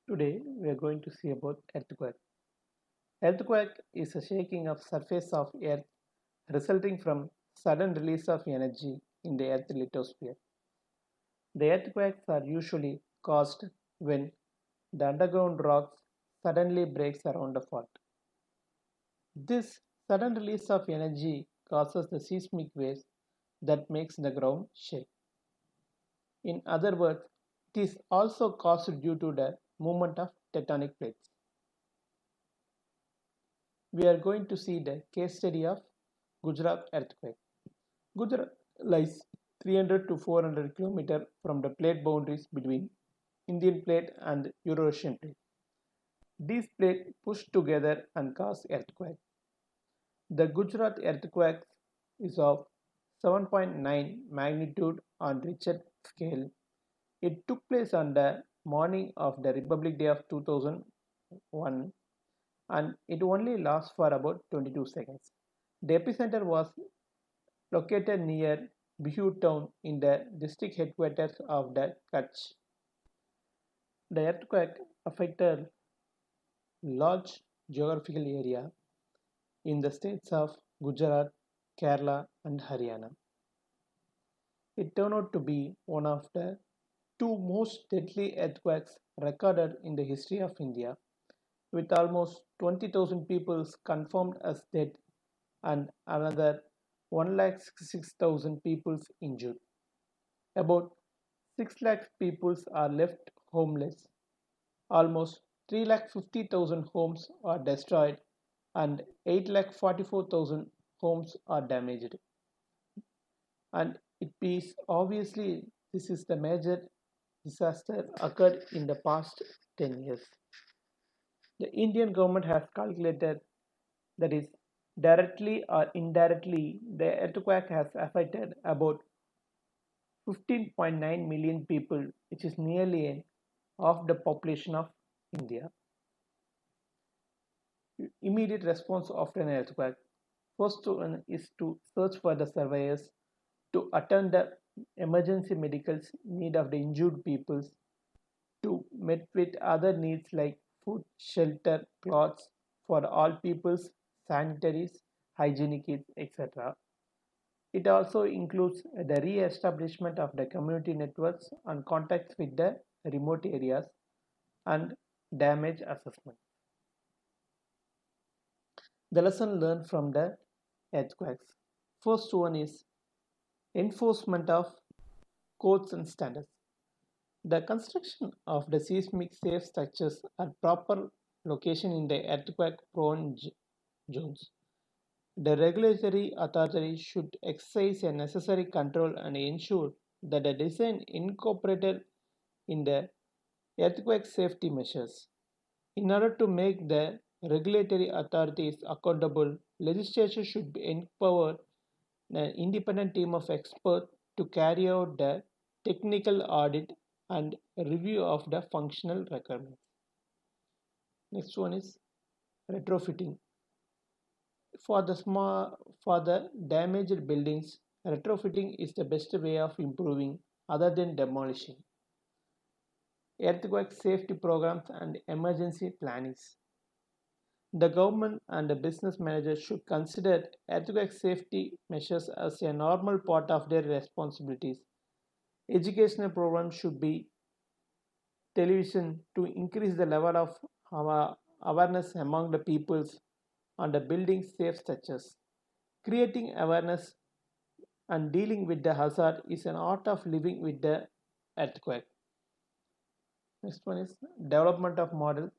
Today we are going to see about earthquake. Earthquake is a shaking of surface of earth resulting from sudden release of energy in the earth lithosphere. The earthquakes are usually caused when the underground rocks suddenly breaks around a fault. This sudden release of energy causes the seismic waves that makes the ground shake. In other words, it is also caused due to the movement of tectonic plates. We are going to see the case study of Gujarat earthquake. Gujarat lies 300 to 400 km from the plate boundaries between Indian plate and Eurasian plate. These plates push together and cause earthquake. The Gujarat earthquake is of 7.9 magnitude on Richter scale. It took place on the morning of the Republic Day of 2001 and it only lasts for about 22 seconds. The epicenter was located near Bihu town in the district headquarters of the Kutch. The earthquake affected large geographical area in the states of Gujarat, Kerala and Haryana. It turned out to be one of the two most deadly earthquakes recorded in the history of India, with almost 20,000 people confirmed as dead and another 1,66,000 people injured. About 6 lakh people are left homeless. Almost 3,50,000 homes are destroyed and 8,44,000 homes are damaged. And it is obviously this is the major disaster occurred in the past 10 years. The Indian government has calculated that is directly or indirectly the earthquake has affected about 15.9 million people, which is nearly half the population of India. Immediate response after an earthquake. First one is to search for the survivors, to attend the emergency medical need of the injured peoples, to meet with other needs like food, shelter, clothes for all peoples, sanitaries, hygienic kits, etc. It also includes the re-establishment of the community networks and contacts with the remote areas and damage assessment. The lesson learned from the earthquakes. First one is enforcement of codes and standards. The construction of the seismic safe structures at proper location in the earthquake prone zones. The regulatory authority should exercise a necessary control and ensure that the design incorporated in the earthquake safety measures. In order to make the regulatory authorities accountable, legislature should empower an independent team of experts to carry out the technical audit and review of the functional requirements. Next one is retrofitting. For the damaged buildings, retrofitting is the best way of improving other than demolishing. Earthquake safety programs and emergency plannings. The government and the business managers should consider earthquake safety measures as a normal part of their responsibilities. Educational programs should be television to increase the level of awareness among the peoples on the building safe structures. Creating awareness and dealing with the hazard is an art of living with the earthquake. Next one is development of model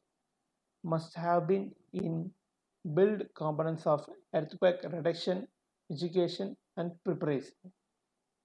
must have been in build components of earthquake reduction, education and preparation.